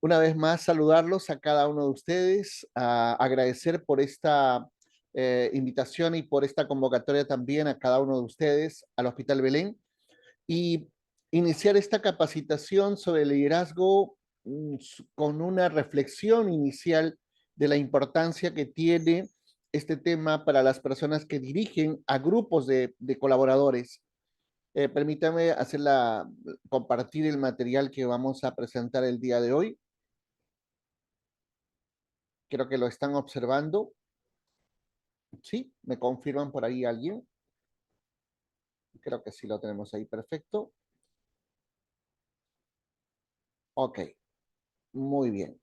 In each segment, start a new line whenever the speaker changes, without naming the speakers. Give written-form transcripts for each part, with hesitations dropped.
Una vez más, saludarlos a cada uno de ustedes, agradecer por esta invitación y por esta convocatoria también a cada uno de ustedes al Hospital Belén y iniciar esta capacitación sobre liderazgo con una reflexión inicial de la importancia que tiene este tema para las personas que dirigen a grupos de colaboradores. Permítame compartir el material que vamos a presentar el día de hoy. Creo que lo están observando. Sí, me confirman por ahí alguien. Creo que sí lo tenemos ahí. Perfecto. Ok, muy bien.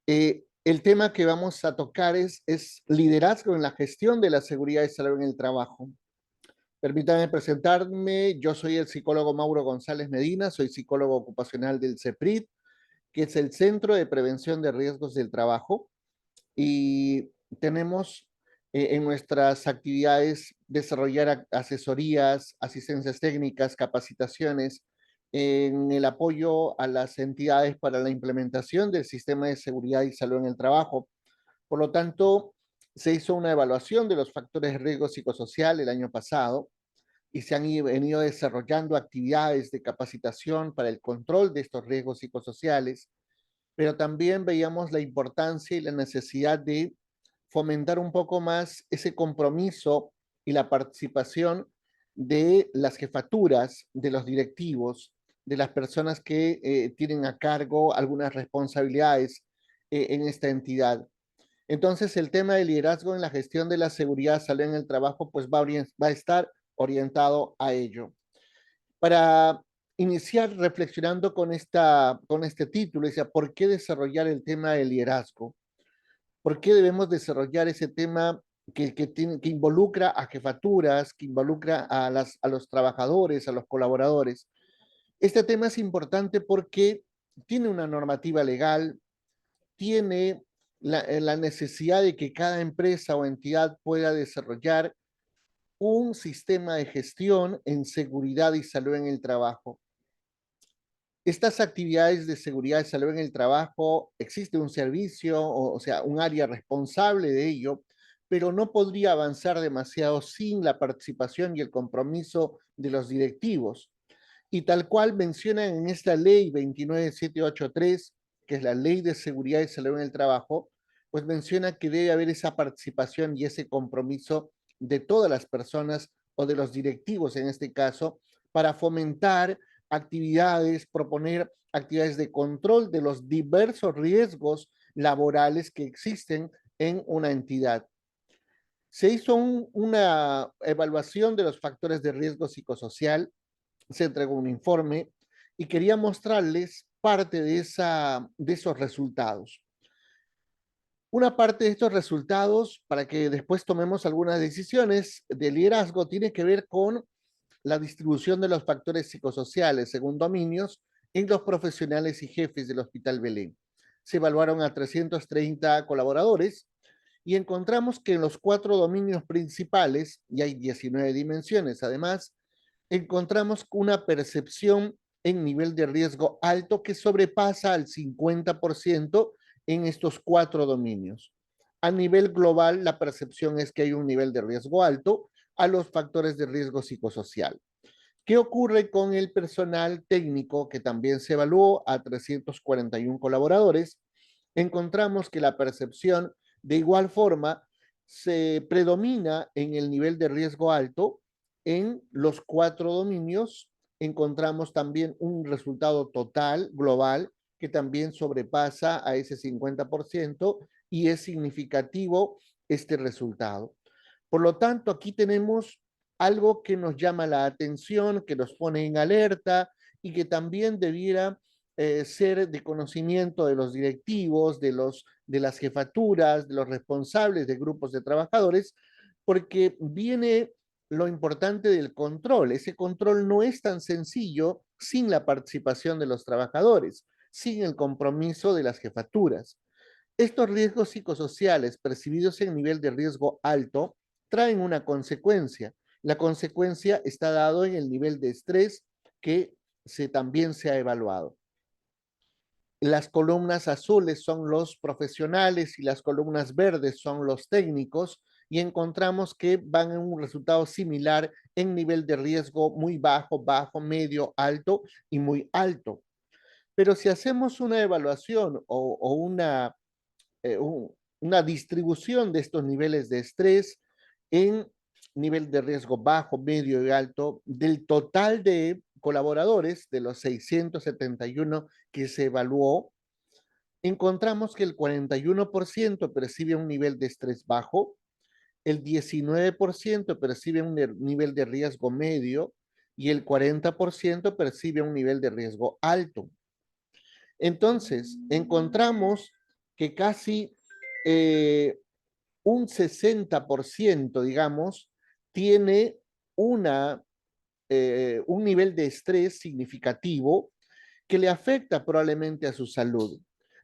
El tema que vamos a tocar es liderazgo en la gestión de la seguridad y salud en el trabajo. Permítanme presentarme. Yo soy el psicólogo Mauro González Medina, soy psicólogo ocupacional del CEPRIT, que es el Centro de Prevención de Riesgos del Trabajo. Y tenemos en nuestras actividades desarrollar asesorías, asistencias técnicas, capacitaciones en el apoyo a las entidades para la implementación del sistema de seguridad y salud en el trabajo. Por lo tanto, se hizo una evaluación de los factores de riesgo psicosocial el año pasado y se han venido desarrollando actividades de capacitación para el control de estos riesgos psicosociales, pero también veíamos la importancia y la necesidad de fomentar un poco más ese compromiso y la participación de las jefaturas, de los directivos, de las personas que tienen a cargo algunas responsabilidades en esta entidad. Entonces, el tema de liderazgo en la gestión de la seguridad, salud en el trabajo, pues va a estar orientado a ello. Para iniciar reflexionando con este título, decía, ¿por qué desarrollar el tema de liderazgo? ¿Por qué debemos desarrollar ese tema que involucra a jefaturas, que involucra a los trabajadores, a los colaboradores? Este tema es importante porque tiene una normativa legal, tiene la necesidad de que cada empresa o entidad pueda desarrollar un sistema de gestión en seguridad y salud en el trabajo. Estas actividades de seguridad y salud en el trabajo, existe un servicio, o sea, un área responsable de ello, pero no podría avanzar demasiado sin la participación y el compromiso de los directivos. Y tal cual mencionan en esta ley 29783, que es la ley de seguridad y salud en el trabajo, pues menciona que debe haber esa participación y ese compromiso de todas las personas o de los directivos en este caso, para fomentar actividades, proponer actividades de control de los diversos riesgos laborales que existen en una entidad. Se hizo una evaluación de los factores de riesgo psicosocial, se entregó un informe y quería mostrarles parte de esos resultados. Una parte de estos resultados, para que después tomemos algunas decisiones de liderazgo, tiene que ver con la distribución de los factores psicosociales según dominios en los profesionales y jefes del Hospital Belén. Se evaluaron a 330 colaboradores y encontramos que en los 4 dominios principales, y hay 19 dimensiones además, encontramos una percepción en nivel de riesgo alto que sobrepasa al 50% en estos 4 dominios. A nivel global, la percepción es que hay un nivel de riesgo alto a los factores de riesgo psicosocial. ¿Qué ocurre con el personal técnico que también se evaluó a 341 colaboradores? Encontramos que la percepción de igual forma se predomina en el nivel de riesgo alto en los 4 dominios. Encontramos también un resultado total global que también sobrepasa a ese 50% y es significativo este resultado. Por lo tanto, aquí tenemos algo que nos llama la atención, que nos pone en alerta y que también debiera ser de conocimiento de los directivos, de las jefaturas, de los responsables de grupos de trabajadores, porque viene lo importante del control. Ese control no es tan sencillo sin la participación de los trabajadores, sin el compromiso de las jefaturas. Estos riesgos psicosociales percibidos en nivel de riesgo alto traen una consecuencia. La consecuencia está dado en el nivel de estrés que también se ha evaluado. Las columnas azules son los profesionales y las columnas verdes son los técnicos, y encontramos que van en un resultado similar en nivel de riesgo muy bajo, bajo, medio, alto y muy alto. Pero si hacemos una evaluación o una distribución de estos niveles de estrés en nivel de riesgo bajo, medio y alto, del total de colaboradores, de los 671 que se evaluó, encontramos que el 41% percibe un nivel de estrés bajo, el 19% percibe un nivel de riesgo medio y el 40% percibe un nivel de riesgo alto. Entonces, encontramos que casi un 60%, digamos, tiene un nivel de estrés significativo que le afecta probablemente a su salud.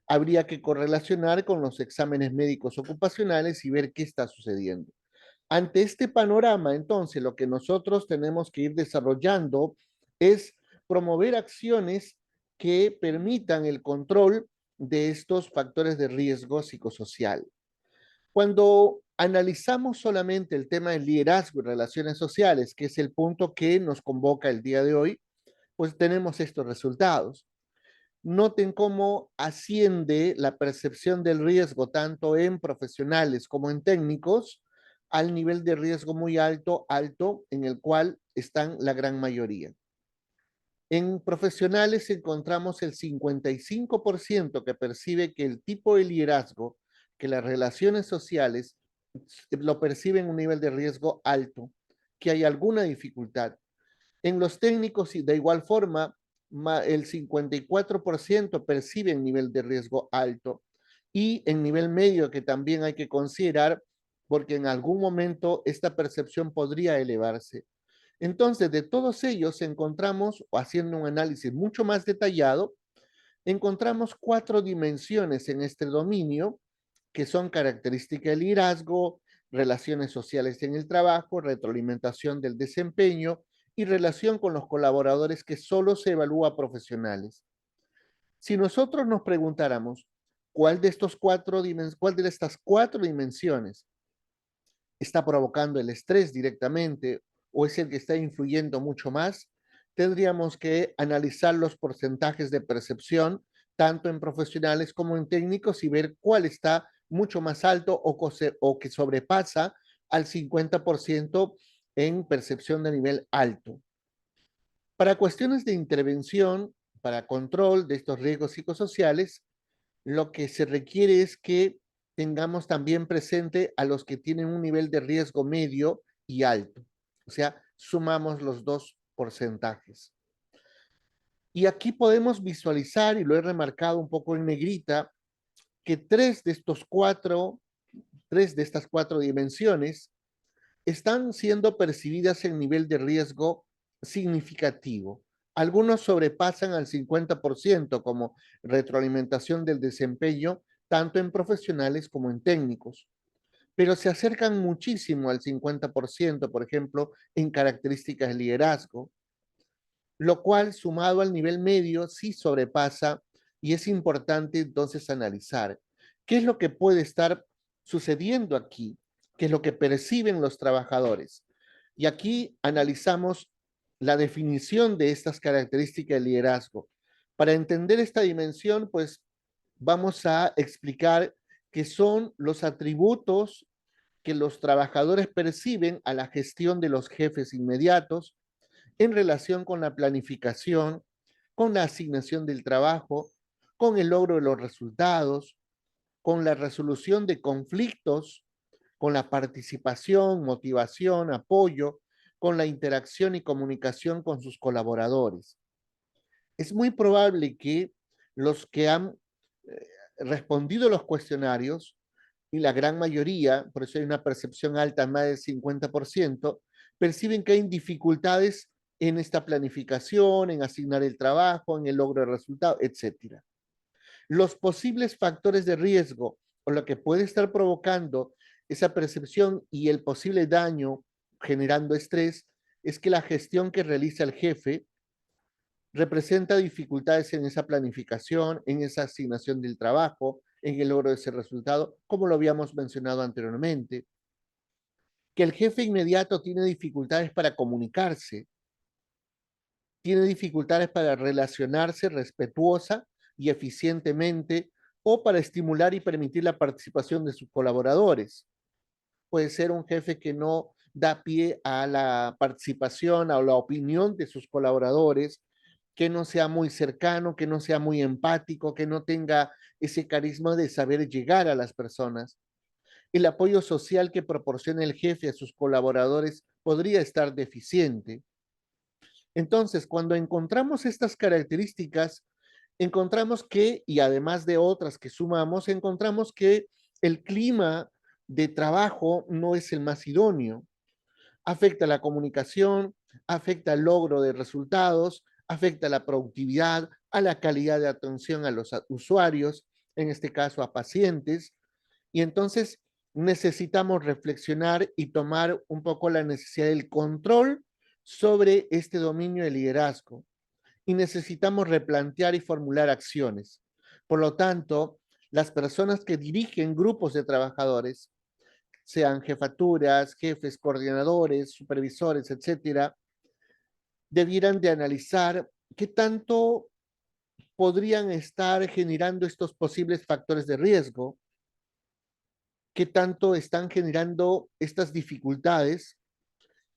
Habría que correlacionar con los exámenes médicos ocupacionales y ver qué está sucediendo. Ante este panorama, entonces, lo que nosotros tenemos que ir desarrollando es promover acciones que permitan el control de estos factores de riesgo psicosocial. Cuando analizamos solamente el tema del liderazgo y relaciones sociales, que es el punto que nos convoca el día de hoy, pues tenemos estos resultados. Noten cómo asciende la percepción del riesgo tanto en profesionales como en técnicos al nivel de riesgo muy alto, alto, en el cual están la gran mayoría. En profesionales encontramos el 55% que percibe que el tipo de liderazgo, que las relaciones sociales lo perciben un nivel de riesgo alto, que hay alguna dificultad. En los técnicos, y de igual forma, el 54% perciben nivel de riesgo alto, y en nivel medio, que también hay que considerar, porque en algún momento esta percepción podría elevarse. Entonces, de todos ellos encontramos, o haciendo un análisis mucho más detallado, encontramos 4 dimensiones en este dominio, que son característica del liderazgo, relaciones sociales en el trabajo, retroalimentación del desempeño y relación con los colaboradores, que solo se evalúa profesionales. Si nosotros nos preguntáramos cuál de estas 4 dimensiones está provocando el estrés directamente o es el que está influyendo mucho más, tendríamos que analizar los porcentajes de percepción, tanto en profesionales como en técnicos, y ver cuál está mucho más alto o que sobrepasa al 50% en percepción de nivel alto. Para cuestiones de intervención, para control de estos riesgos psicosociales, lo que se requiere es que tengamos también presente a los que tienen un nivel de riesgo medio y alto. O sea, sumamos los dos porcentajes. Y aquí podemos visualizar, y lo he remarcado un poco en negrita, que tres de estas cuatro dimensiones están siendo percibidas en nivel de riesgo significativo. Algunos sobrepasan al 50% como retroalimentación del desempeño, tanto en profesionales como en técnicos, pero se acercan muchísimo al 50%, por ejemplo, en características de liderazgo, lo cual sumado al nivel medio sí sobrepasa, y es importante entonces analizar qué es lo que puede estar sucediendo aquí, qué es lo que perciben los trabajadores. Y aquí analizamos la definición de estas características de liderazgo. Para entender esta dimensión, pues vamos a explicar qué son los atributos que los trabajadores perciben a la gestión de los jefes inmediatos en relación con la planificación, con la asignación del trabajo, con el logro de los resultados, con la resolución de conflictos, con la participación, motivación, apoyo, con la interacción y comunicación con sus colaboradores. Es muy probable que los que han respondido los cuestionarios, y la gran mayoría, por eso hay una percepción alta, más del 50%, perciben que hay dificultades en esta planificación, en asignar el trabajo, en el logro de resultados, etcétera. Los posibles factores de riesgo o lo que puede estar provocando esa percepción y el posible daño generando estrés es que la gestión que realiza el jefe representa dificultades en esa planificación, en esa asignación del trabajo, en el logro de ese resultado, como lo habíamos mencionado anteriormente. Que el jefe inmediato tiene dificultades para comunicarse, tiene dificultades para relacionarse respetuosa y eficientemente o para estimular y permitir la participación de sus colaboradores. Puede ser un jefe que no da pie a la participación o la opinión de sus colaboradores, que no sea muy cercano, que no sea muy empático, que no tenga ese carisma de saber llegar a las personas. El apoyo social que proporciona el jefe a sus colaboradores podría estar deficiente. Entonces, cuando encontramos estas características, encontramos que, y además de otras que sumamos, encontramos que el clima de trabajo no es el más idóneo. Afecta la comunicación, afecta el logro de resultados, afecta la productividad, a la calidad de atención a los usuarios, en este caso a pacientes, y entonces necesitamos reflexionar y tomar un poco la necesidad del control sobre este dominio de liderazgo y necesitamos replantear y formular acciones. Por lo tanto, las personas que dirigen grupos de trabajadores, sean jefaturas, jefes, coordinadores, supervisores, etcétera, debieran de analizar qué tanto podrían estar generando estos posibles factores de riesgo, qué tanto están generando estas dificultades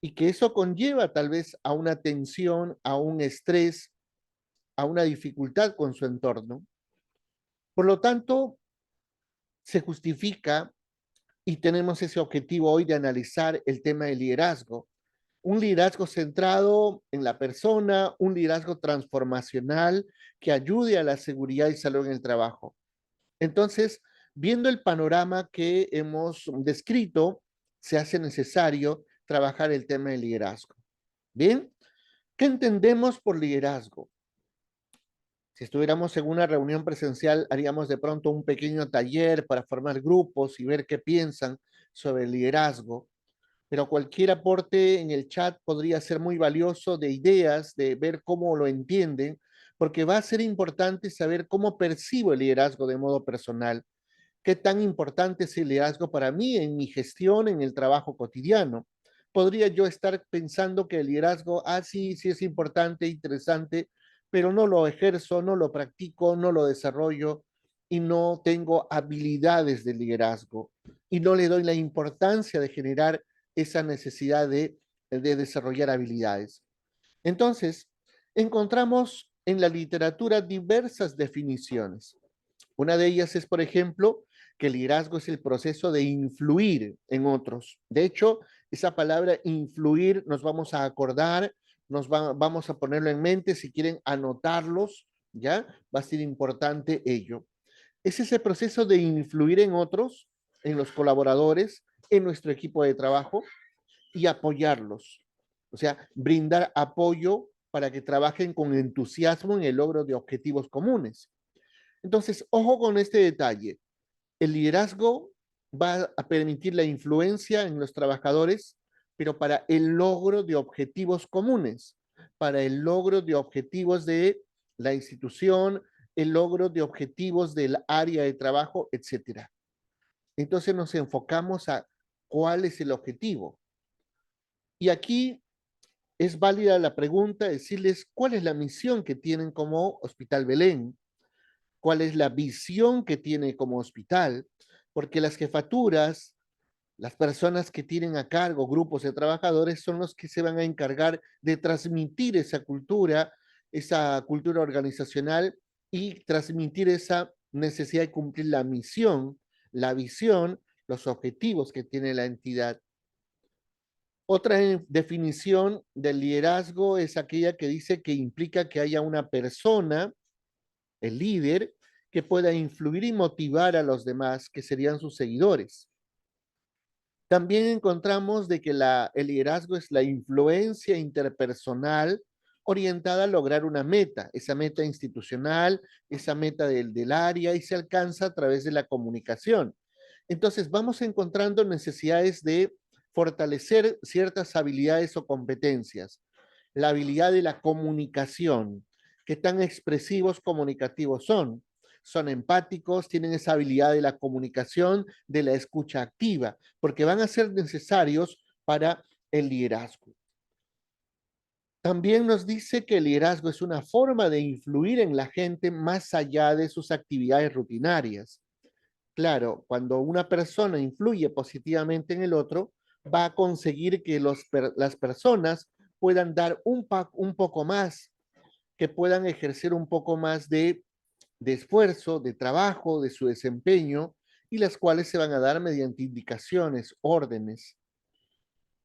y que eso conlleva tal vez a una tensión, a un estrés, a una dificultad con su entorno. Por lo tanto, se justifica y tenemos ese objetivo hoy de analizar el tema del liderazgo. Un liderazgo centrado en la persona, un liderazgo transformacional que ayude a la seguridad y salud en el trabajo. Entonces, viendo el panorama que hemos descrito, se hace necesario trabajar el tema del liderazgo. Bien, ¿qué entendemos por liderazgo? Si estuviéramos en una reunión presencial, haríamos de pronto un pequeño taller para formar grupos y ver qué piensan sobre el liderazgo, pero cualquier aporte en el chat podría ser muy valioso de ideas, de ver cómo lo entienden, porque va a ser importante saber cómo percibo el liderazgo de modo personal, qué tan importante es el liderazgo para mí en mi gestión, en el trabajo cotidiano. Podría yo estar pensando que el liderazgo, sí, sí es importante, interesante, pero no lo ejerzo, no lo practico, no lo desarrollo y no tengo habilidades de liderazgo y no le doy la importancia de generar esa necesidad de desarrollar habilidades. Entonces, encontramos en la literatura diversas definiciones. Una de ellas es, por ejemplo, que el liderazgo es el proceso de influir en otros. De hecho, esa palabra influir nos vamos a acordar, vamos a ponerlo en mente, si quieren anotarlos, ¿ya? Va a ser importante ello. Es ese proceso de influir en otros, en los colaboradores, en nuestro equipo de trabajo y apoyarlos. O sea, brindar apoyo para que trabajen con entusiasmo en el logro de objetivos comunes. Entonces, ojo con este detalle. El liderazgo va a permitir la influencia en los trabajadores, pero para el logro de objetivos comunes, para el logro de objetivos de la institución, el logro de objetivos del área de trabajo, etcétera. Entonces nos enfocamos a cuál es el objetivo. Y aquí es válida la pregunta, decirles cuál es la misión que tienen como Hospital Belén, cuál es la visión que tiene como hospital, porque las jefaturas, las personas que tienen a cargo grupos de trabajadores son los que se van a encargar de transmitir esa cultura organizacional y transmitir esa necesidad de cumplir la misión, la visión, los objetivos que tiene la entidad. Otra definición del liderazgo es aquella que dice que implica que haya una persona, el líder, que pueda influir y motivar a los demás, que serían sus seguidores. También encontramos de que el liderazgo es la influencia interpersonal orientada a lograr una meta, esa meta institucional, esa meta del área y se alcanza a través de la comunicación. Entonces vamos encontrando necesidades de fortalecer ciertas habilidades o competencias. La habilidad de la comunicación, qué tan expresivos comunicativos son. Son empáticos, tienen esa habilidad de la comunicación, de la escucha activa, porque van a ser necesarios para el liderazgo. También nos dice que el liderazgo es una forma de influir en la gente más allá de sus actividades rutinarias. Claro, cuando una persona influye positivamente en el otro, va a conseguir que las personas puedan dar un poco más, que puedan ejercer un poco más de esfuerzo, de trabajo, de su desempeño, y las cuales se van a dar mediante indicaciones, órdenes.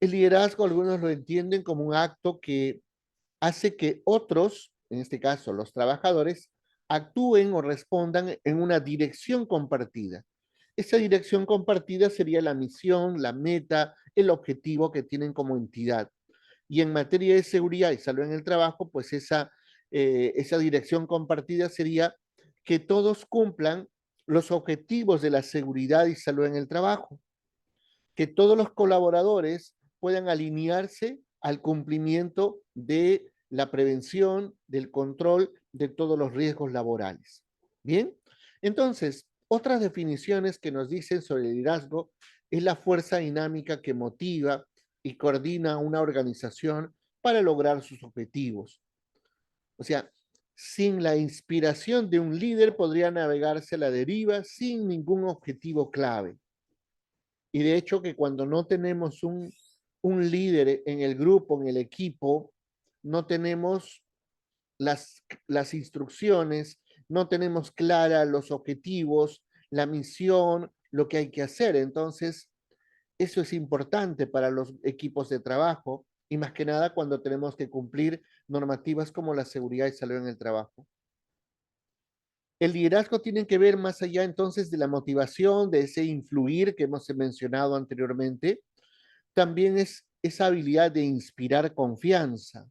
El liderazgo, algunos lo entienden como un acto que hace que otros, en este caso los trabajadores, actúen o respondan en una dirección compartida. Esa dirección compartida sería la misión, la meta, el objetivo que tienen como entidad. Y en materia de seguridad y salud en el trabajo, pues esa dirección compartida sería que todos cumplan los objetivos de la seguridad y salud en el trabajo, que todos los colaboradores puedan alinearse al cumplimiento de la prevención, del control de todos los riesgos laborales. Bien, entonces, otras definiciones que nos dicen sobre el liderazgo es la fuerza dinámica que motiva y coordina una organización para lograr sus objetivos. O sea, sin la inspiración de un líder podría navegarse a la deriva sin ningún objetivo clave. Y de hecho que cuando no tenemos un líder en el grupo, en el equipo, no tenemos las instrucciones, no tenemos claras los objetivos, la misión, lo que hay que hacer. Entonces, eso es importante para los equipos de trabajo y más que nada cuando tenemos que cumplir normativas como la seguridad y salud en el trabajo. El liderazgo tiene que ver más allá entonces de la motivación, de ese influir que hemos mencionado anteriormente. También es esa habilidad de inspirar confianza,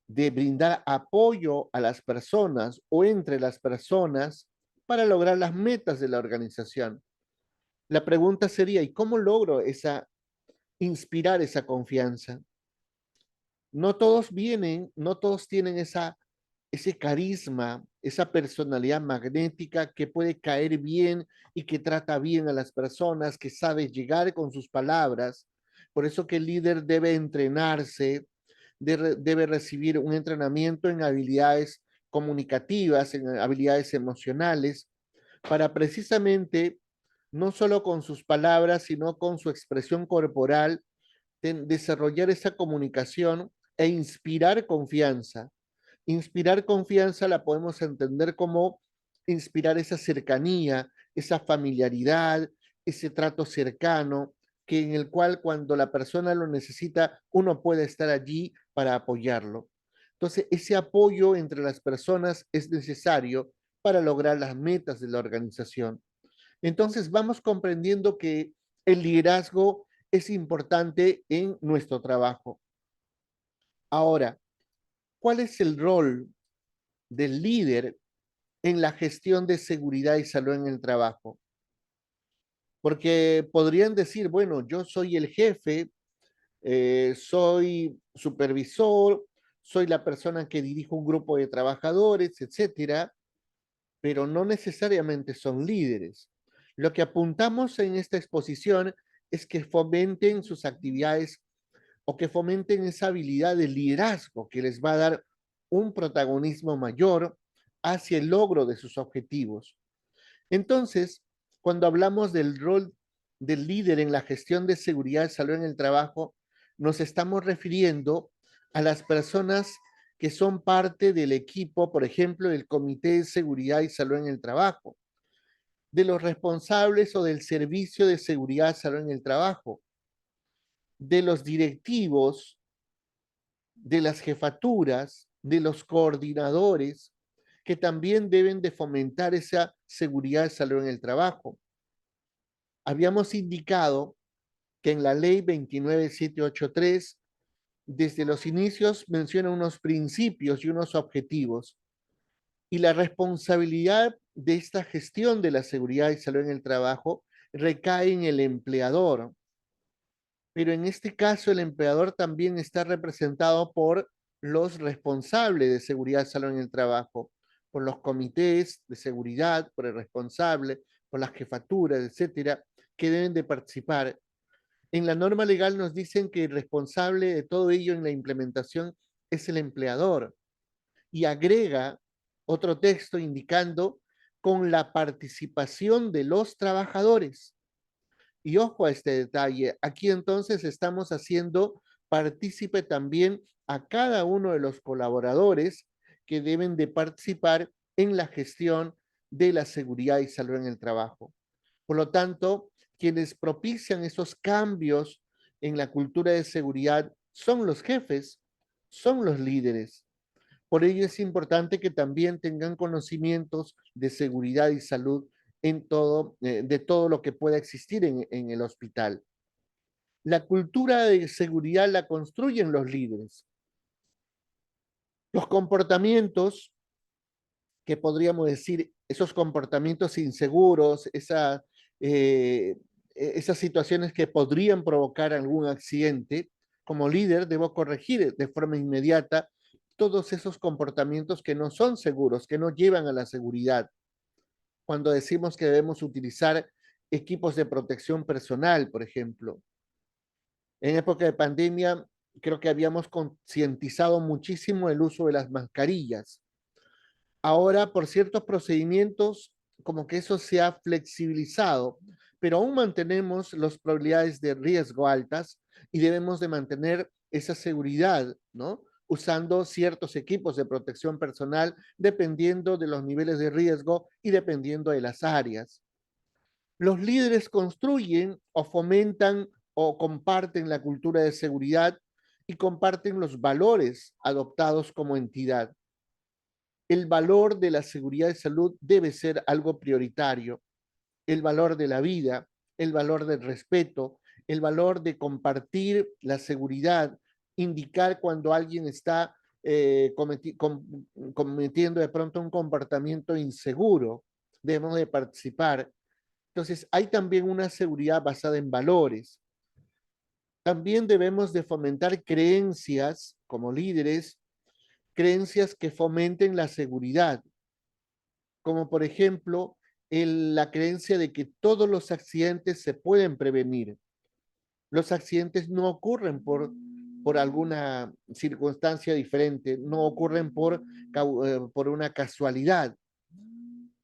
de brindar apoyo a las personas o entre las personas para lograr las metas de la organización. La pregunta sería, ¿y cómo logro inspirar esa confianza? No todos vienen, no todos tienen ese carisma, esa personalidad magnética que puede caer bien y que trata bien a las personas, que sabe llegar con sus palabras. Por eso que el líder debe entrenarse, debe recibir un entrenamiento en habilidades comunicativas, en habilidades emocionales, para precisamente, no solo con sus palabras, sino con su expresión corporal, desarrollar esa comunicación e inspirar confianza. Inspirar confianza la podemos entender como inspirar esa cercanía, esa familiaridad, ese trato cercano, que en el cual cuando la persona lo necesita, uno puede estar allí para apoyarlo. Entonces, ese apoyo entre las personas es necesario para lograr las metas de la organización. Entonces, vamos comprendiendo que el liderazgo es importante en nuestro trabajo. Ahora, ¿cuál es el rol del líder en la gestión de seguridad y salud en el trabajo? Porque podrían decir, bueno, yo soy el jefe, soy supervisor, soy la persona que dirige un grupo de trabajadores, etcétera, pero no necesariamente son líderes. Lo que apuntamos en esta exposición es que fomenten sus actividades o que fomenten esa habilidad de liderazgo que les va a dar un protagonismo mayor hacia el logro de sus objetivos. Entonces, cuando hablamos del rol del líder en la gestión de seguridad y salud en el trabajo, nos estamos refiriendo a las personas que son parte del equipo, por ejemplo, del Comité de Seguridad y Salud en el Trabajo, de los responsables o del Servicio de Seguridad y Salud en el Trabajo, de los directivos, de las jefaturas, de los coordinadores, que también deben de fomentar esa seguridad y salud en el trabajo. Habíamos indicado que en la ley 29783, desde los inicios menciona unos principios y unos objetivos, y la responsabilidad de esta gestión de la seguridad y salud en el trabajo recae en el empleador. Pero en este caso el empleador también está representado por los responsables de seguridad y salud en el trabajo, por los comités de seguridad, por el responsable, por las jefaturas, etcétera, que deben de participar. En la norma legal nos dicen que el responsable de todo ello en la implementación es el empleador y agrega otro texto indicando con la participación de los trabajadores. Y ojo a este detalle, aquí entonces estamos haciendo partícipe también a cada uno de los colaboradores que deben de participar en la gestión de la seguridad y salud en el trabajo. Por lo tanto, quienes propician esos cambios en la cultura de seguridad son los jefes, son los líderes. Por ello es importante que también tengan conocimientos de seguridad y salud de todo lo que pueda existir en el hospital. La cultura de seguridad la construyen los líderes. Los comportamientos que podríamos decir, esos comportamientos inseguros, esas situaciones que podrían provocar algún accidente, como líder debo corregir de forma inmediata todos esos comportamientos que no son seguros, que no llevan a la seguridad. Cuando decimos que debemos utilizar equipos de protección personal, por ejemplo. En época de pandemia, creo que habíamos concientizado muchísimo el uso de las mascarillas. Ahora, por ciertos procedimientos, como que eso se ha flexibilizado, pero aún mantenemos las probabilidades de riesgo altas y debemos de mantener esa seguridad, ¿no? Usando ciertos equipos de protección personal dependiendo de los niveles de riesgo y dependiendo de las áreas. Los líderes construyen o fomentan o comparten la cultura de seguridad y comparten los valores adoptados como entidad. El valor de la seguridad y salud debe ser algo prioritario. El valor de la vida, el valor del respeto, el valor de compartir la seguridad, indicar cuando alguien está cometiendo de pronto un comportamiento inseguro, debemos de participar. Entonces, hay también una seguridad basada en valores. También debemos de fomentar creencias como líderes, creencias que fomenten la seguridad, como por ejemplo la creencia de que todos los accidentes se pueden prevenir. Los accidentes no ocurren por alguna circunstancia diferente, no ocurren por una casualidad.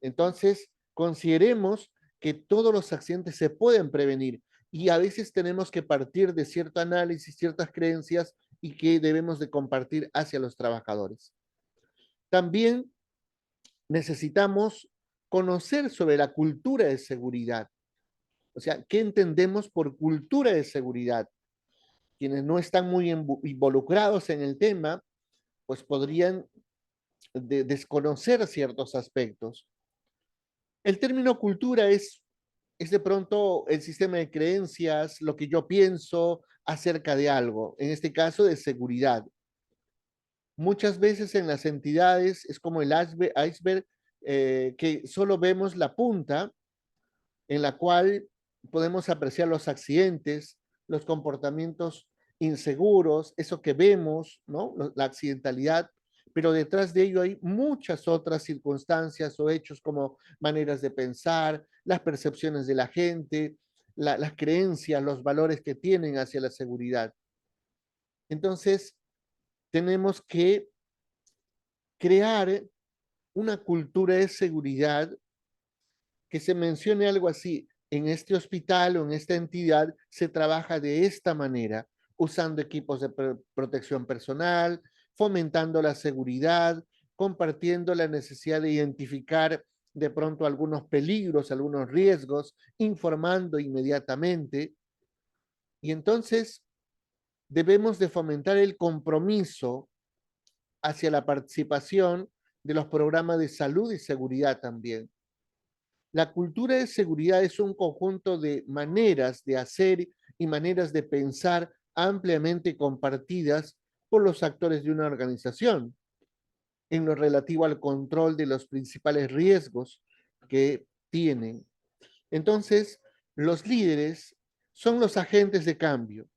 Entonces, consideremos que todos los accidentes se pueden prevenir y a veces tenemos que partir de cierto análisis, ciertas creencias y que debemos de compartir hacia los trabajadores. También necesitamos conocer sobre la cultura de seguridad. O sea, ¿qué entendemos por cultura de seguridad? Quienes no están muy involucrados en el tema, pues podrían desconocer ciertos aspectos. El término cultura es de pronto el sistema de creencias, lo que yo pienso acerca de algo, en este caso de seguridad. Muchas veces en las entidades es como el iceberg que solo vemos la punta en la cual podemos apreciar los accidentes, los comportamientos inseguros, eso que vemos, ¿no? La accidentalidad, pero detrás de ello hay muchas otras circunstancias o hechos como maneras de pensar, las percepciones de la gente, las creencias, los valores que tienen hacia la seguridad. Entonces, tenemos que crear una cultura de seguridad que se mencione algo así, en este hospital o en esta entidad se trabaja de esta manera, usando equipos de protección personal, fomentando la seguridad, compartiendo la necesidad de identificar de pronto algunos peligros, algunos riesgos, informando inmediatamente. Y entonces debemos de fomentar el compromiso hacia la participación de los programas de salud y seguridad también. La cultura de seguridad es un conjunto de maneras de hacer y maneras de pensar ampliamente compartidas por los actores de una organización en lo relativo al control de los principales riesgos que tienen. Entonces, los líderes son los agentes de cambio,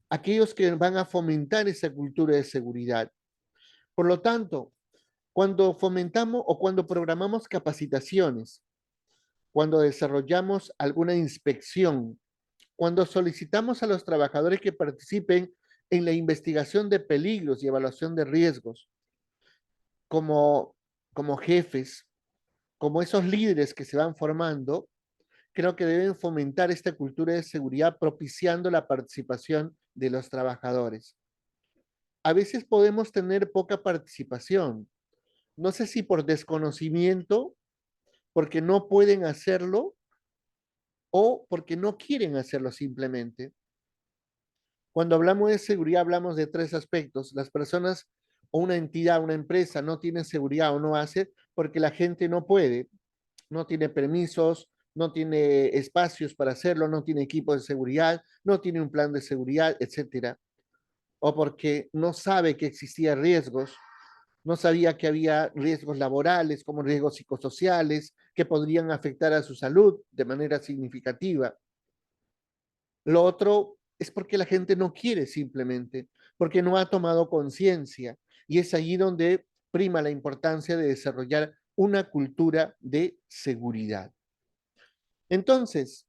aquellos que van a fomentar esa cultura de seguridad. Por lo tanto, cuando fomentamos o cuando programamos capacitaciones, cuando desarrollamos alguna inspección, cuando solicitamos a los trabajadores que participen en la investigación de peligros y evaluación de riesgos, como, como jefes, como esos líderes que se van formando, creo que deben fomentar esta cultura de seguridad propiciando la participación de los trabajadores. A veces podemos tener poca participación, no sé si por desconocimiento, porque no pueden hacerlo o porque no quieren hacerlo simplemente. Cuando hablamos de seguridad hablamos de tres aspectos. Las personas o una entidad, una empresa no tiene seguridad o no hace porque la gente no puede, no tiene permisos, no tiene espacios para hacerlo, no tiene equipos de seguridad, no tiene un plan de seguridad, etcétera. O porque no sabe que existían riesgos, no sabía que había riesgos laborales como riesgos psicosociales que podrían afectar a su salud de manera significativa. Lo otro es porque la gente no quiere simplemente, porque no ha tomado conciencia. Y es allí donde prima la importancia de desarrollar una cultura de seguridad. Entonces,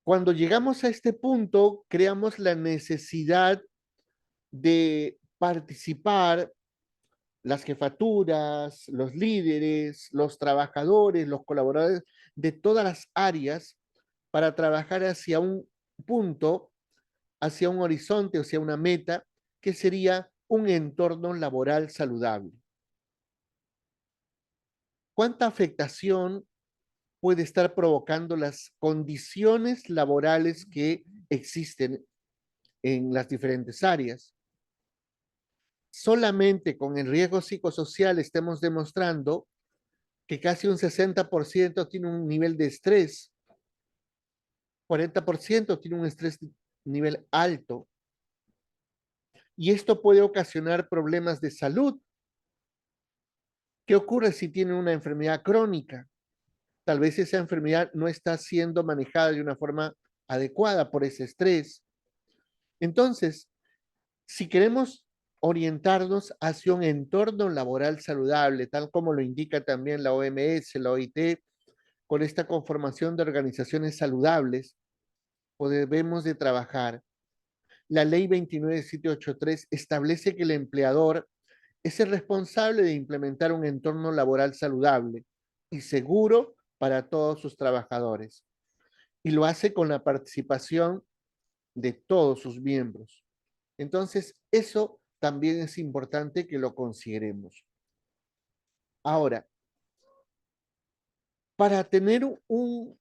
cuando llegamos a este punto, creamos la necesidad de participar las jefaturas, los líderes, los trabajadores, los colaboradores de todas las áreas para trabajar hacia un punto, hacia un horizonte, hacia una meta, que sería un entorno laboral saludable. ¿Cuánta afectación puede estar provocando las condiciones laborales que existen en las diferentes áreas? Solamente con el riesgo psicosocial estamos demostrando que casi un 60% tiene un nivel de estrés, 40% tiene un estrés de nivel alto, y esto puede ocasionar problemas de salud. ¿Qué ocurre si tiene una enfermedad crónica? Tal vez esa enfermedad no está siendo manejada de una forma adecuada por ese estrés. Entonces, si queremos orientarnos hacia un entorno laboral saludable, tal como lo indica también la OMS, la OIT, con esta conformación de organizaciones saludables, debemos de trabajar. La ley 29783 establece que el empleador es el responsable de implementar un entorno laboral saludable y seguro para todos sus trabajadores. Y lo hace con la participación de todos sus miembros. Entonces, eso también es importante que lo consideremos. Ahora, para tener un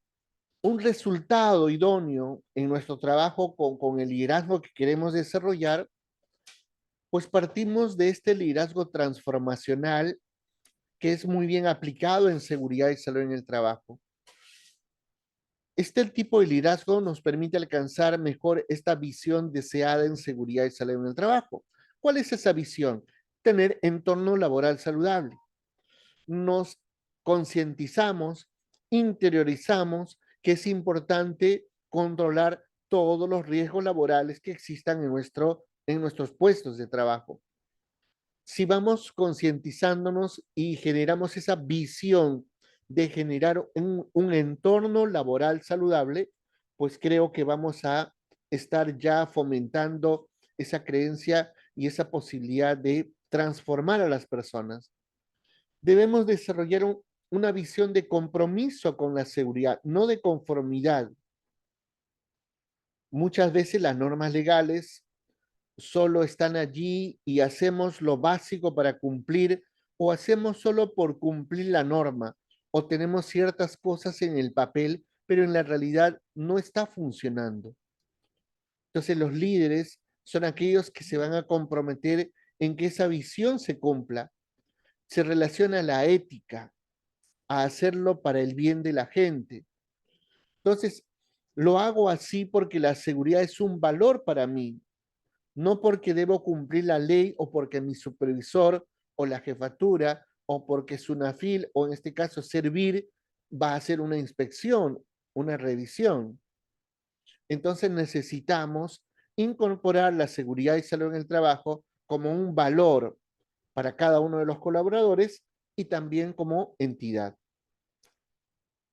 resultado idóneo en nuestro trabajo con el liderazgo que queremos desarrollar, pues partimos de este liderazgo transformacional que es muy bien aplicado en seguridad y salud en el trabajo. Este tipo de liderazgo nos permite alcanzar mejor esta visión deseada en seguridad y salud en el trabajo. ¿Cuál es esa visión? Tener entorno laboral saludable. Nos concientizamos, interiorizamos que es importante controlar todos los riesgos laborales que existan en nuestros puestos de trabajo. Si vamos concientizándonos y generamos esa visión de generar un entorno laboral saludable, pues creo que vamos a estar ya fomentando esa creencia y esa posibilidad de transformar a las personas. Debemos desarrollar una visión de compromiso con la seguridad, no de conformidad. Muchas veces las normas legales solo están allí y hacemos lo básico para cumplir o hacemos solo por cumplir la norma o tenemos ciertas cosas en el papel, pero en la realidad no está funcionando. Entonces los líderes son aquellos que se van a comprometer en que esa visión se cumpla. Se relaciona a la ética, a hacerlo para el bien de la gente. Entonces, lo hago así porque la seguridad es un valor para mí, no porque debo cumplir la ley o porque mi supervisor o la jefatura o porque Sunafil o en este caso Servir va a hacer una inspección, una revisión. Entonces necesitamos incorporar la seguridad y salud en el trabajo como un valor, para cada uno de los colaboradores y también como entidad.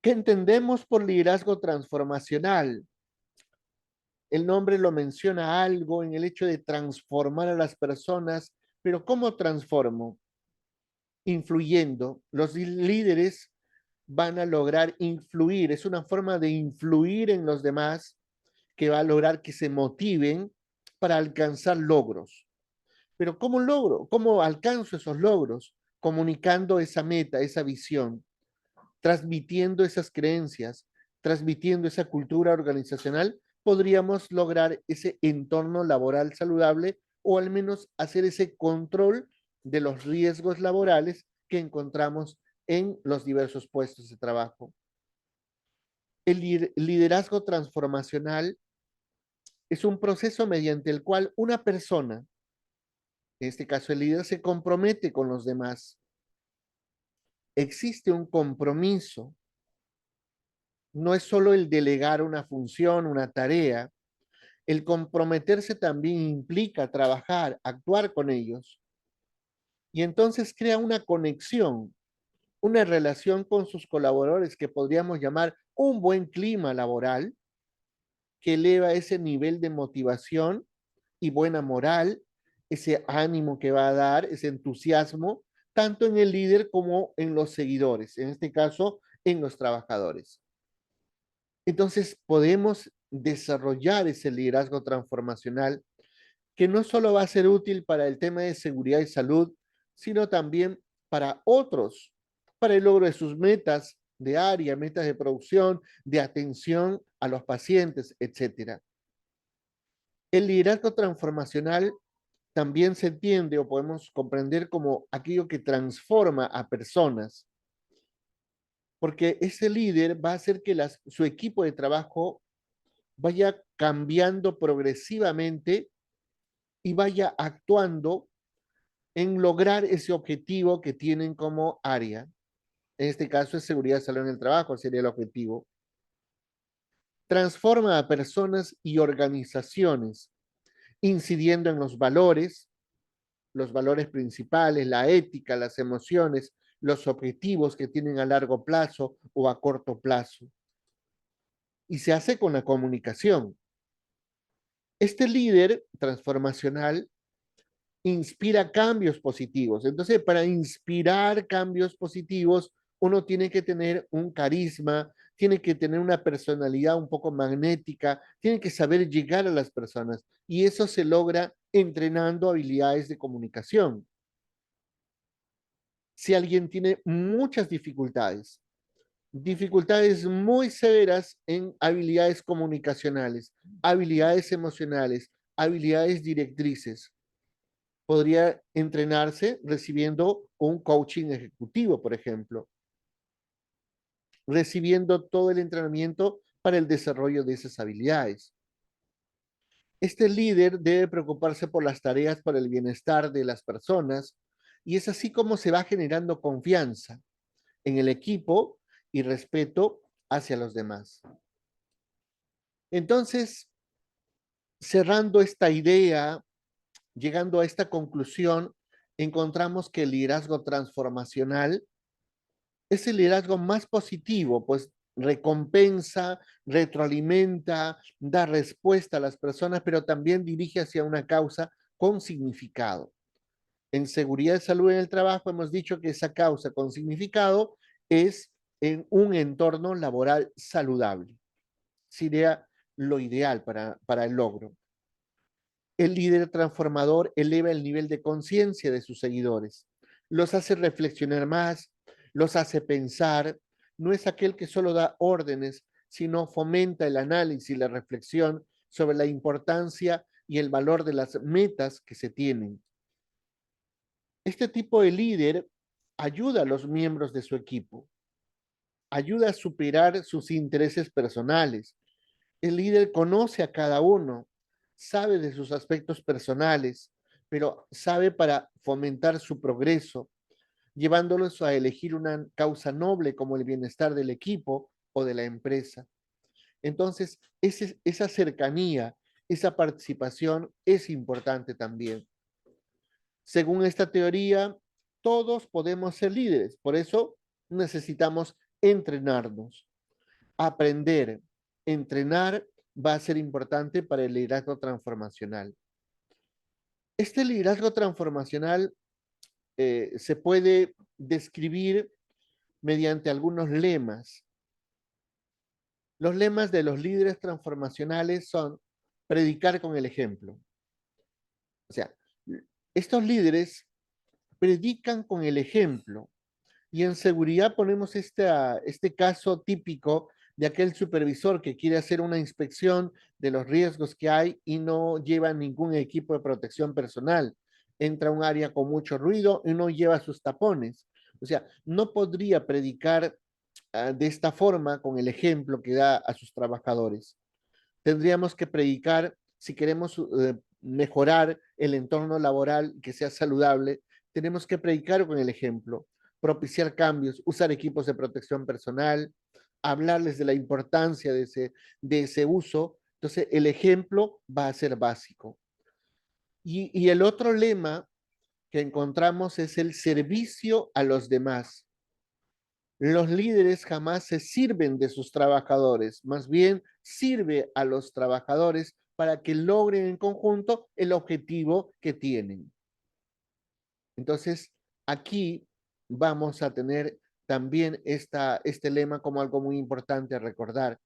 ¿Qué entendemos por liderazgo transformacional? El nombre lo menciona algo en el hecho de transformar a las personas, pero ¿cómo transformo? Influyendo. Los líderes van a lograr influir, es una forma de influir en los demás que va a lograr que se motiven para alcanzar logros. Pero ¿cómo logro? ¿Cómo alcanzo esos logros? Comunicando esa meta, esa visión, transmitiendo esas creencias, transmitiendo esa cultura organizacional, podríamos lograr ese entorno laboral saludable o al menos hacer ese control de los riesgos laborales que encontramos en los diversos puestos de trabajo. El liderazgo transformacional es un proceso mediante el cual una persona, en este caso el líder, se compromete con los demás. Existe un compromiso. No es solo el delegar una función, una tarea. El comprometerse también implica trabajar, actuar con ellos. Y entonces crea una conexión, una relación con sus colaboradores que podríamos llamar un buen clima laboral que eleva ese nivel de motivación y buena moral, ese ánimo que va a dar, ese entusiasmo, tanto en el líder como en los seguidores, en este caso, en los trabajadores. Entonces, podemos desarrollar ese liderazgo transformacional que no solo va a ser útil para el tema de seguridad y salud, sino también para otros, para el logro de sus metas de área, metas de producción, de atención a los pacientes, etcétera. El liderazgo transformacional también se entiende o podemos comprender como aquello que transforma a personas, porque ese líder va a hacer que su equipo de trabajo vaya cambiando progresivamente y vaya actuando en lograr ese objetivo que tienen como área. En este caso es seguridad y salud en el trabajo, sería el objetivo. Transforma a personas y organizaciones, incidiendo en los valores principales, la ética, las emociones, los objetivos que tienen a largo plazo o a corto plazo. Y se hace con la comunicación. Este líder transformacional inspira cambios positivos. Entonces, para inspirar cambios positivos, uno tiene que tener un carisma, tiene que tener una personalidad un poco magnética, tiene que saber llegar a las personas. Y eso se logra entrenando habilidades de comunicación. Si alguien tiene muchas dificultades, dificultades muy severas en habilidades comunicacionales, habilidades emocionales, habilidades directrices, podría entrenarse recibiendo un coaching ejecutivo, por ejemplo, recibiendo todo el entrenamiento para el desarrollo de esas habilidades. Este líder debe preocuparse por las tareas para el bienestar de las personas y es así como se va generando confianza en el equipo y respeto hacia los demás. Entonces, cerrando esta idea, llegando a esta conclusión, encontramos que el liderazgo transformacional es el liderazgo más positivo, pues recompensa, retroalimenta, da respuesta a las personas, pero también dirige hacia una causa con significado. En seguridad y salud en el trabajo hemos dicho que esa causa con significado es en un entorno laboral saludable. Sería lo ideal para el logro. El líder transformador eleva el nivel de conciencia de sus seguidores, los hace reflexionar más, los hace pensar, no es aquel que solo da órdenes, sino fomenta el análisis y la reflexión sobre la importancia y el valor de las metas que se tienen. Este tipo de líder ayuda a los miembros de su equipo, ayuda a superar sus intereses personales. El líder conoce a cada uno, sabe de sus aspectos personales, pero sabe para fomentar su progreso, llevándolos a elegir una causa noble como el bienestar del equipo o de la empresa. Entonces, esa cercanía, esa participación es importante también. Según esta teoría, todos podemos ser líderes, por eso necesitamos entrenarnos, aprender, entrenar va a ser importante para el liderazgo transformacional. Este liderazgo transformacional se puede describir mediante algunos lemas. Los lemas de los líderes transformacionales son predicar con el ejemplo. O sea, estos líderes predican con el ejemplo. Y en seguridad ponemos este caso típico de aquel supervisor que quiere hacer una inspección de los riesgos que hay y no lleva ningún equipo de protección personal. Entra a un área con mucho ruido y no lleva sus tapones. O sea, no podría predicar de esta forma con el ejemplo que da a sus trabajadores. Tendríamos que predicar si queremos mejorar el entorno laboral que sea saludable, tenemos que predicar con el ejemplo, propiciar cambios, usar equipos de protección personal, hablarles de la importancia de ese uso. Entonces, el ejemplo va a ser básico. Y el otro lema que encontramos es el servicio a los demás. Los líderes jamás se sirven de sus trabajadores, más bien sirve a los trabajadores para que logren en conjunto el objetivo que tienen. Entonces, aquí vamos a tener también este lema como algo muy importante a recordar.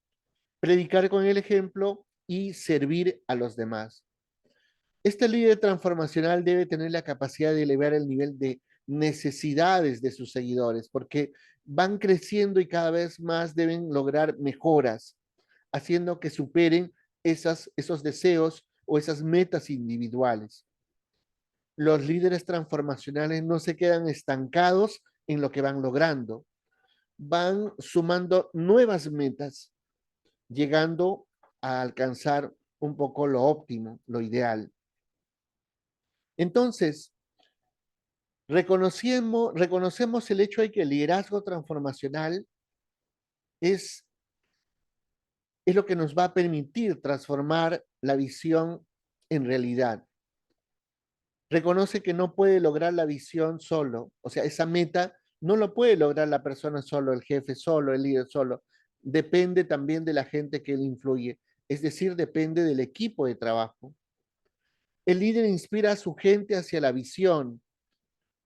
Predicar con el ejemplo y servir a los demás. Este líder transformacional debe tener la capacidad de elevar el nivel de necesidades de sus seguidores, porque van creciendo y cada vez más deben lograr mejoras, haciendo que superen esos deseos o esas metas individuales. Los líderes transformacionales no se quedan estancados en lo que van logrando, van sumando nuevas metas, llegando a alcanzar un poco lo óptimo, lo ideal. Entonces, reconocemos el hecho de que el liderazgo transformacional es, es lo que nos va a permitir transformar la visión en realidad. Reconoce que no puede lograr la visión solo, o sea, esa meta no lo puede lograr la persona solo, el jefe solo, el líder solo. Depende también de la gente que le influye, es decir, depende del equipo de trabajo. El líder inspira a su gente hacia la visión,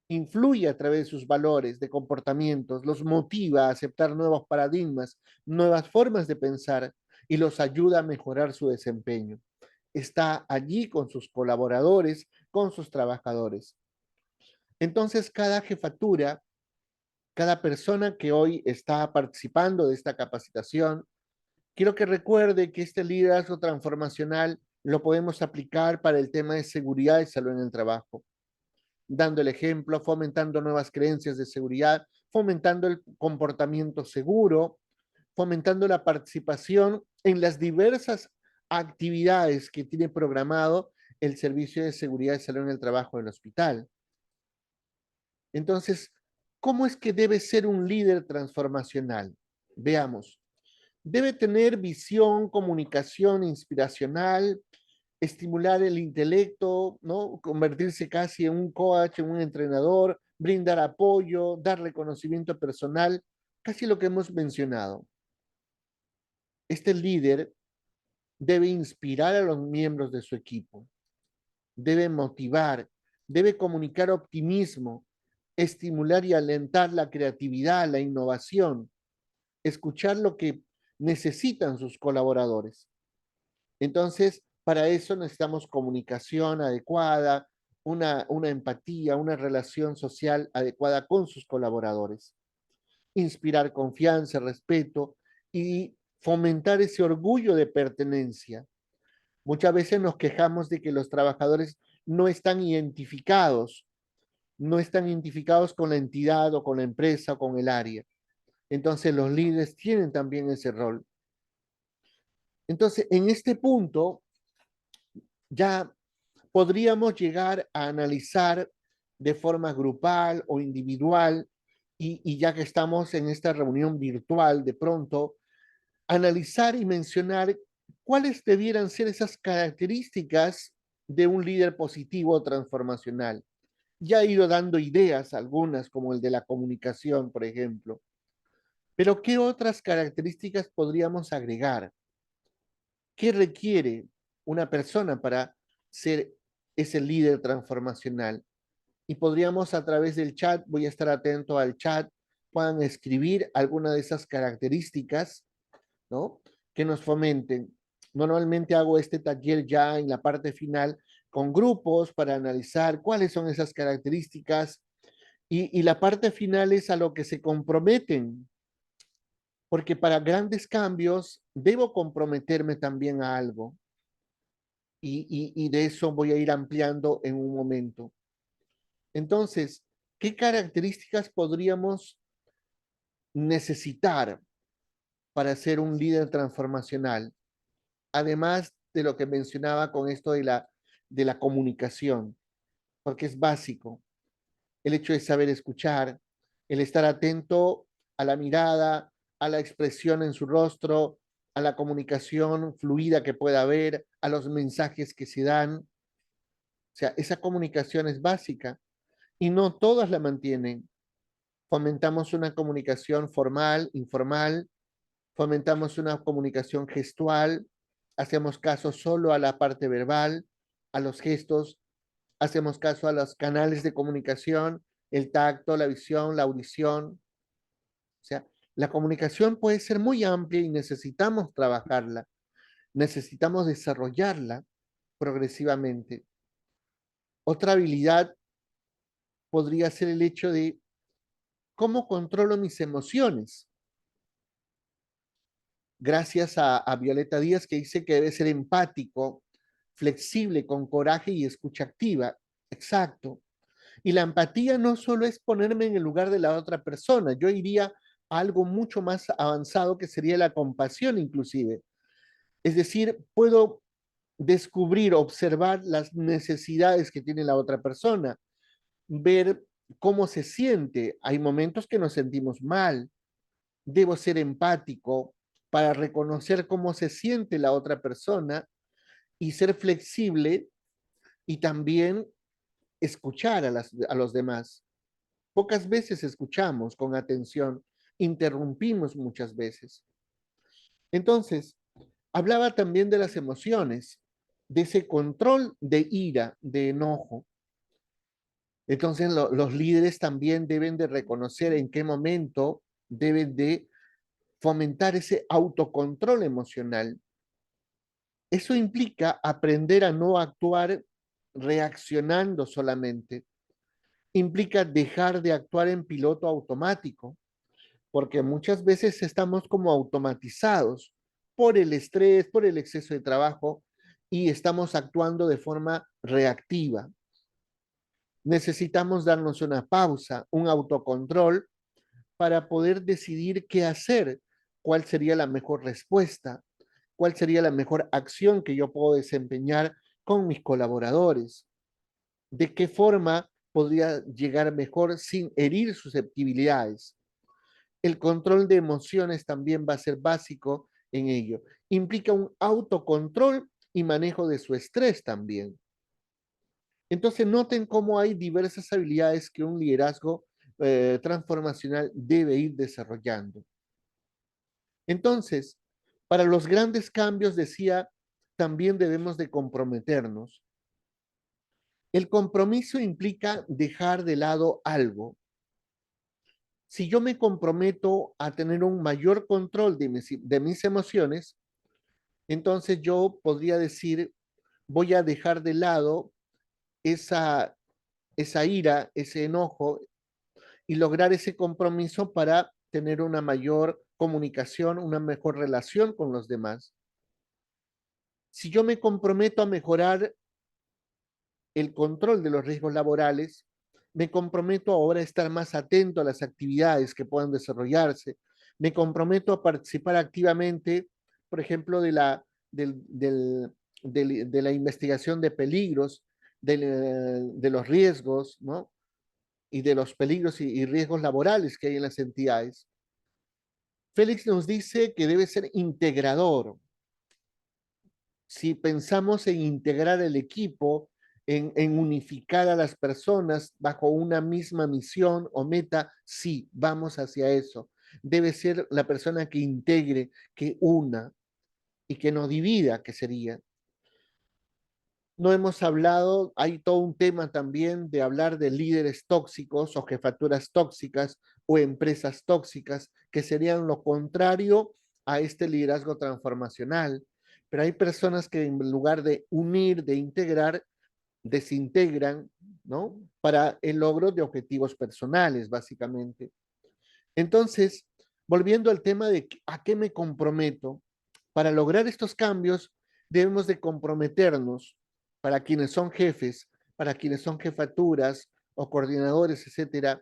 influye a través de sus valores, de comportamientos, los motiva a aceptar nuevos paradigmas, nuevas formas de pensar y los ayuda a mejorar su desempeño. Está allí con sus colaboradores, con sus trabajadores. Entonces, cada jefatura, cada persona que hoy está participando de esta capacitación, quiero que recuerde que este liderazgo transformacional lo podemos aplicar para el tema de seguridad y salud en el trabajo, dando el ejemplo, fomentando nuevas creencias de seguridad, fomentando el comportamiento seguro, fomentando la participación en las diversas actividades que tiene programado el Servicio de Seguridad y Salud en el Trabajo del hospital. Entonces, ¿cómo es que debe ser un líder transformacional? Veamos. Debe tener visión, comunicación inspiracional, estimular el intelecto, ¿no? Convertirse casi en un coach, en un entrenador, brindar apoyo, dar reconocimiento personal, casi lo que hemos mencionado. Este líder debe inspirar a los miembros de su equipo, debe motivar, debe comunicar optimismo, estimular y alentar la creatividad, la innovación, escuchar lo que necesitan sus colaboradores. Entonces, para eso necesitamos comunicación adecuada, una empatía, una relación social adecuada con sus colaboradores. Inspirar confianza, respeto y fomentar ese orgullo de pertenencia. Muchas veces nos quejamos de que los trabajadores no están identificados, no están identificados con la entidad o con la empresa o con el área. Entonces los líderes tienen también ese rol. Entonces, en este punto, ya podríamos llegar a analizar de forma grupal o individual, y ya que estamos en esta reunión virtual, de pronto, analizar y mencionar cuáles debieran ser esas características de un líder positivo o transformacional. Ya he ido dando ideas, algunas, como el de la comunicación, por ejemplo. Pero ¿qué otras características podríamos agregar? ¿Qué requiere una persona para ser ese líder transformacional? Y podríamos a través del chat, voy a estar atento al chat, puedan escribir alguna de esas características, ¿no? Que nos fomenten. Normalmente hago este taller ya en la parte final con grupos para analizar cuáles son esas características y la parte final es a lo que se comprometen, porque para grandes cambios debo comprometerme también a algo y de eso voy a ir ampliando en un momento. Entonces, ¿qué características podríamos necesitar para ser un líder transformacional? Además de lo que mencionaba con esto de la comunicación, porque es básico. El hecho de saber escuchar, el estar atento a la mirada, a la expresión en su rostro, a la comunicación fluida que pueda haber, a los mensajes que se dan. O sea, esa comunicación es básica y no todas la mantienen. Fomentamos una comunicación formal, informal, fomentamos una comunicación gestual, hacemos caso solo a la parte verbal, a los gestos, hacemos caso a los canales de comunicación, el tacto, la visión, la audición. O sea, la comunicación puede ser muy amplia y necesitamos trabajarla, necesitamos desarrollarla progresivamente. Otra habilidad podría ser el hecho de cómo controlo mis emociones. Gracias a Violeta Díaz, que dice que debe ser empático, flexible, con coraje y escucha activa. Exacto. Y la empatía no solo es ponerme en el lugar de la otra persona, yo iría a algo mucho más avanzado que sería la compasión inclusive. Es decir, puedo descubrir, observar las necesidades que tiene la otra persona, ver cómo se siente. Hay momentos que nos sentimos mal. Debo ser empático para reconocer cómo se siente la otra persona y ser flexible y también escuchar a los demás. Pocas veces escuchamos con atención, interrumpimos muchas veces. Entonces, hablaba también de las emociones, de ese control de ira, de enojo. Entonces, los líderes también deben de reconocer en qué momento deben de fomentar ese autocontrol emocional. Eso implica aprender a no actuar reaccionando solamente. Implica dejar de actuar en piloto automático, porque muchas veces estamos como automatizados por el estrés, por el exceso de trabajo y estamos actuando de forma reactiva. Necesitamos darnos una pausa, un autocontrol para poder decidir qué hacer, cuál sería la mejor respuesta, cuál sería la mejor acción que yo puedo desempeñar con mis colaboradores, de qué forma podría llegar mejor sin herir susceptibilidades. El control de emociones también va a ser básico en ello. Implica un autocontrol y manejo de su estrés también. Entonces noten cómo hay diversas habilidades que un liderazgo transformacional debe ir desarrollando. Entonces, para los grandes cambios, decía, también debemos de comprometernos. El compromiso implica dejar de lado algo. Si yo me comprometo a tener un mayor control de mis emociones, entonces yo podría decir, voy a dejar de lado esa, esa ira, ese enojo y lograr ese compromiso para tener una mayor comunicación, una mejor relación con los demás. Si yo me comprometo a mejorar el control de los riesgos laborales, me comprometo ahora a estar más atento a las actividades que puedan desarrollarse, me comprometo a participar activamente, por ejemplo, de la investigación de peligros, de los riesgos, ¿no? Y de los peligros y riesgos laborales que hay en las entidades. Félix nos dice que debe ser integrador. Si pensamos en integrar el equipo, en unificar a las personas bajo una misma misión o meta, sí, vamos hacia eso. Debe ser la persona que integre, que una y que no divida, que sería. No hemos hablado, hay todo un tema también de hablar de líderes tóxicos o jefaturas tóxicas o empresas tóxicas, que serían lo contrario a este liderazgo transformacional. Pero hay personas que en lugar de unir, de integrar, desintegran, ¿no? Para el logro de objetivos personales, básicamente. Entonces, volviendo al tema de a qué me comprometo, para lograr estos cambios debemos de comprometernos para quienes son jefes, para quienes son jefaturas o coordinadores, etcétera,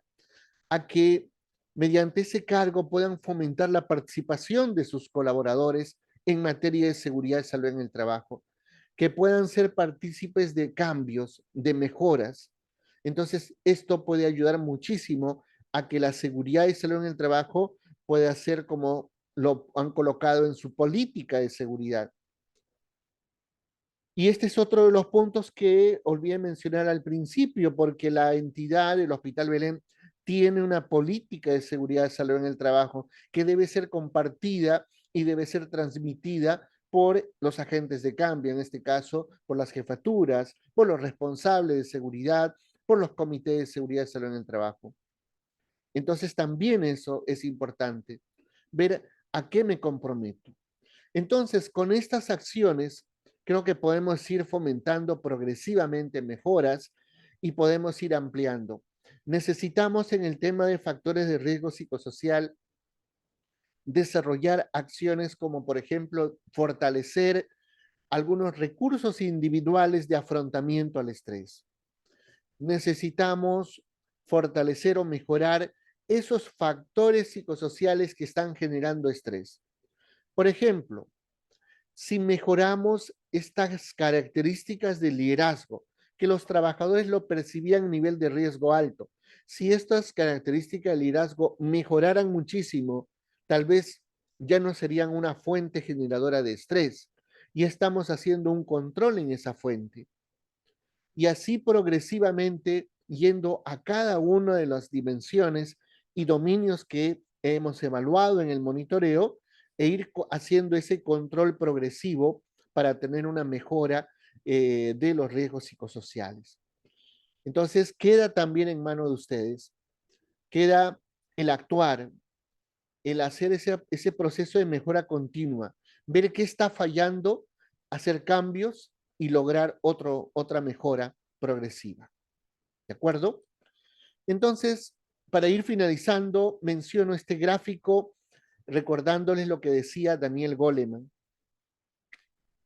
a que mediante ese cargo puedan fomentar la participación de sus colaboradores en materia de seguridad y salud en el trabajo, que puedan ser partícipes de cambios, de mejoras. Entonces, esto puede ayudar muchísimo a que la seguridad y salud en el trabajo pueda ser como lo han colocado en su política de seguridad. Y este es otro de los puntos que olvidé mencionar al principio, porque la entidad del Hospital Belén tiene una política de seguridad y salud en el trabajo que debe ser compartida y debe ser transmitida por los agentes de cambio, en este caso por las jefaturas, por los responsables de seguridad, por los comités de seguridad y salud en el trabajo. Entonces también eso es importante, ver a qué me comprometo. Entonces, con estas acciones, creo que podemos ir fomentando progresivamente mejoras y podemos ir ampliando. Necesitamos en el tema de factores de riesgo psicosocial desarrollar acciones como, por ejemplo, fortalecer algunos recursos individuales de afrontamiento al estrés. Necesitamos fortalecer o mejorar esos factores psicosociales que están generando estrés. Por ejemplo, si mejoramos estas características de liderazgo, que los trabajadores lo percibían a nivel de riesgo alto, si estas características de liderazgo mejoraran muchísimo, tal vez ya no serían una fuente generadora de estrés y estamos haciendo un control en esa fuente. Y así progresivamente yendo a cada una de las dimensiones y dominios que hemos evaluado en el monitoreo e ir haciendo ese control progresivo para tener una mejora de los riesgos psicosociales. Entonces, queda también en manos de ustedes, queda el actuar, el hacer ese proceso de mejora continua, ver qué está fallando, hacer cambios y lograr otra mejora progresiva. ¿De acuerdo? Entonces, para ir finalizando, menciono este gráfico recordándoles lo que decía Daniel Goleman.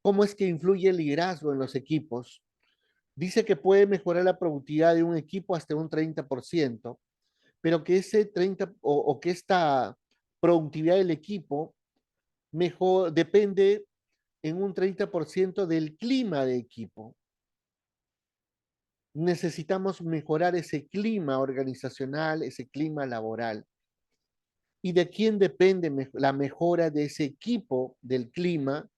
¿Cómo es que influye el liderazgo en los equipos? Dice que puede mejorar la productividad de un equipo hasta un 30%, pero que ese 30 o que esta productividad del equipo mejor depende en un 30% del clima de equipo. Necesitamos mejorar ese clima organizacional, ese clima laboral. ¿Y de quién depende la mejora de ese equipo, del clima,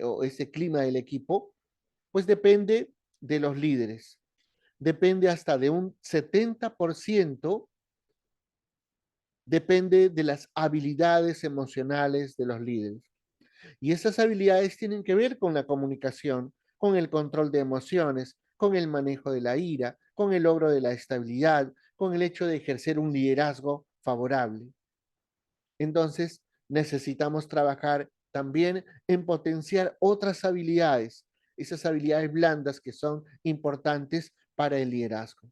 o ese clima del equipo? Pues depende de los líderes. Depende hasta de un 70%, depende de las habilidades emocionales de los líderes. Y esas habilidades tienen que ver con la comunicación, con el control de emociones, con el manejo de la ira, con el logro de la estabilidad, con el hecho de ejercer un liderazgo favorable. Entonces, necesitamos trabajar también en potenciar otras habilidades, esas habilidades blandas que son importantes para el liderazgo.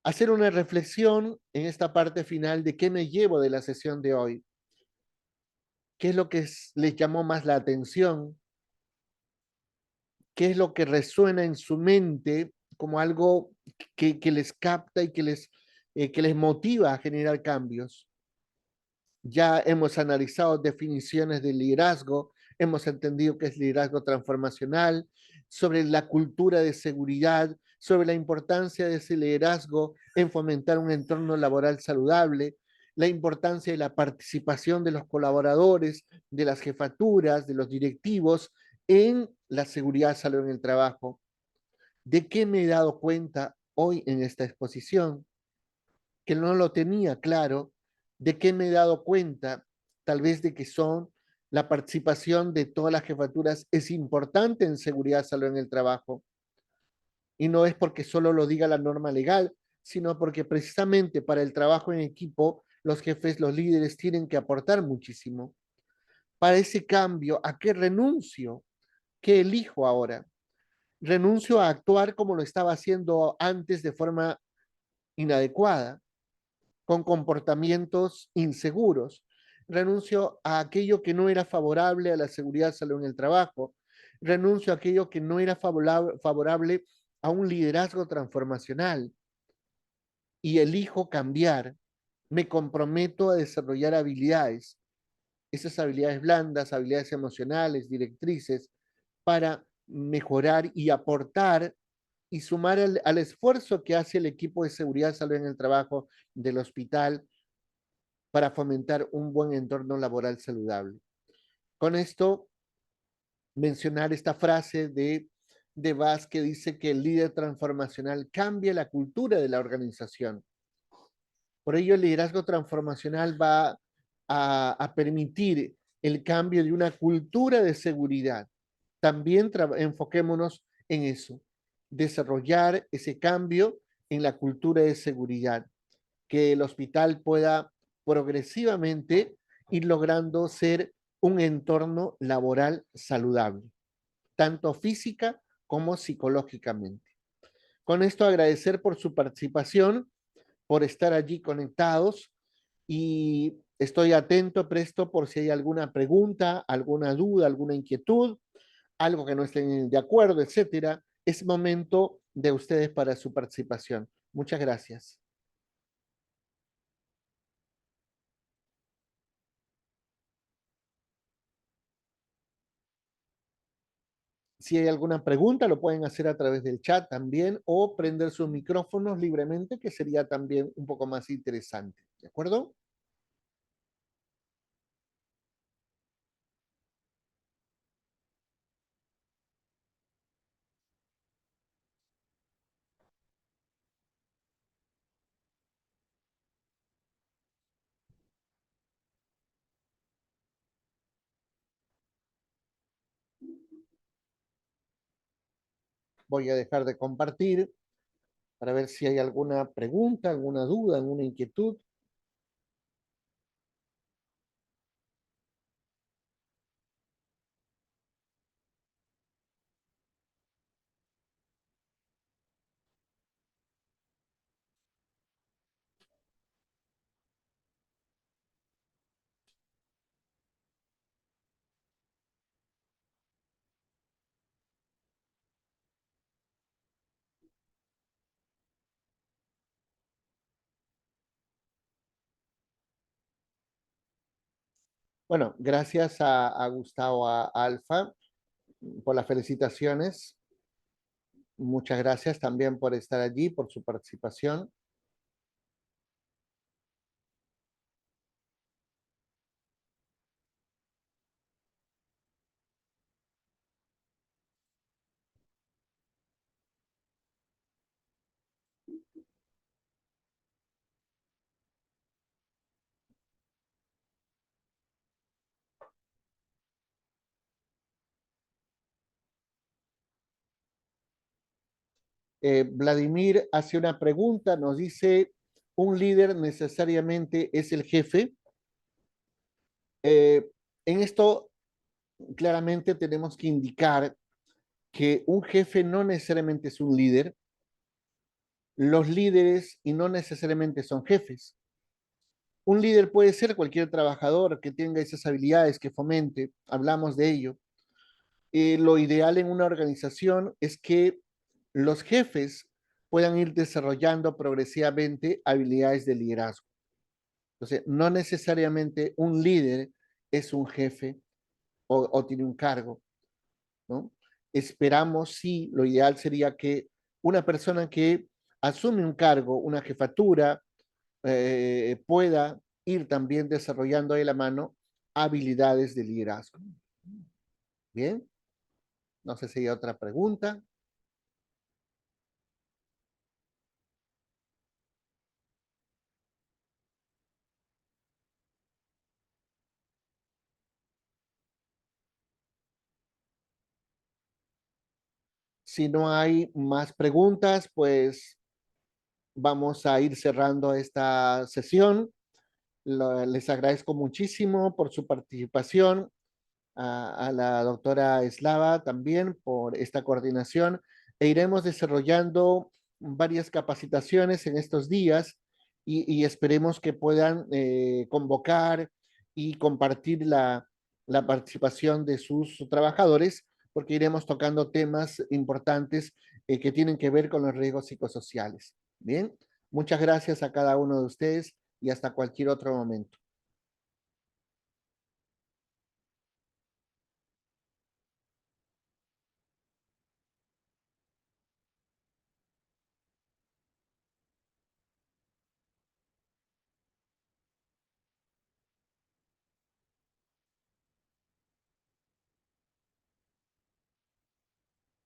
Hacer una reflexión en esta parte final de qué me llevo de la sesión de hoy. ¿Qué es lo que les llamó más la atención? ¿Qué es lo que resuena en su mente como algo que les capta y que les motiva a generar cambios? Ya hemos analizado definiciones de liderazgo, hemos entendido qué es liderazgo transformacional, sobre la cultura de seguridad, sobre la importancia de ese liderazgo en fomentar un entorno laboral saludable, la importancia de la participación de los colaboradores, de las jefaturas, de los directivos en la seguridad salud en el trabajo. ¿De qué me he dado cuenta hoy en esta exposición? Que no lo tenía claro. ¿De qué me he dado cuenta? Tal vez de que son la participación de todas las jefaturas es importante en seguridad, salud en el trabajo. Y no es porque solo lo diga la norma legal, sino porque precisamente para el trabajo en equipo, los jefes, los líderes tienen que aportar muchísimo. Para ese cambio, ¿a qué renuncio? ¿Qué elijo ahora? Renuncio a actuar como lo estaba haciendo antes de forma inadecuada, con comportamientos inseguros. Renuncio a aquello que no era favorable a la seguridad, salud en el trabajo. Renuncio a aquello que no era favorable a un liderazgo transformacional y elijo cambiar. Me comprometo a desarrollar habilidades, esas habilidades blandas, habilidades emocionales, directrices, para mejorar y aportar y sumar al esfuerzo que hace el equipo de seguridad, salud en el trabajo del hospital para fomentar un buen entorno laboral saludable. Con esto, mencionar esta frase de Vaz que dice que el líder transformacional cambia la cultura de la organización. Por ello, el liderazgo transformacional va a permitir el cambio de una cultura de seguridad. También enfoquémonos en eso, desarrollar ese cambio en la cultura de seguridad, que el hospital pueda progresivamente ir logrando ser un entorno laboral saludable, tanto física como psicológicamente. Con esto agradecer por su participación, por estar allí conectados y estoy atento, presto por si hay alguna pregunta, alguna duda, alguna inquietud, algo que no estén de acuerdo, etcétera. Es momento de ustedes para su participación. Muchas gracias. Si hay alguna pregunta, lo pueden hacer a través del chat también o prender sus micrófonos libremente, que sería también un poco más interesante. ¿De acuerdo? Voy a dejar de compartir para ver si hay alguna pregunta, alguna duda, alguna inquietud. Bueno, gracias a Gustavo Alfa por las felicitaciones. Muchas gracias también por estar allí, por su participación. Vladimir hace una pregunta, nos dice, ¿un líder necesariamente es el jefe? Eh, en esto claramente tenemos que indicar que un jefe no necesariamente es un líder, los líderes y no necesariamente son jefes. Un líder puede ser cualquier trabajador que tenga esas habilidades, que fomente, hablamos de ello. Lo ideal en una organización es que los jefes puedan ir desarrollando progresivamente habilidades de liderazgo. Entonces, no necesariamente un líder es un jefe o tiene un cargo, ¿no? Esperamos, sí, lo ideal sería que una persona que asume un cargo, una jefatura, pueda ir también desarrollando de la mano habilidades de liderazgo. Bien, no sé si hay otra pregunta. Si no hay más preguntas, pues vamos a ir cerrando esta sesión. Les agradezco muchísimo por su participación, a la doctora Eslava también por esta coordinación, e iremos desarrollando varias capacitaciones en estos días y esperemos que puedan convocar y compartir la participación de sus trabajadores, porque iremos tocando temas importantes que tienen que ver con los riesgos psicosociales. Bien, muchas gracias a cada uno de ustedes y hasta cualquier otro momento.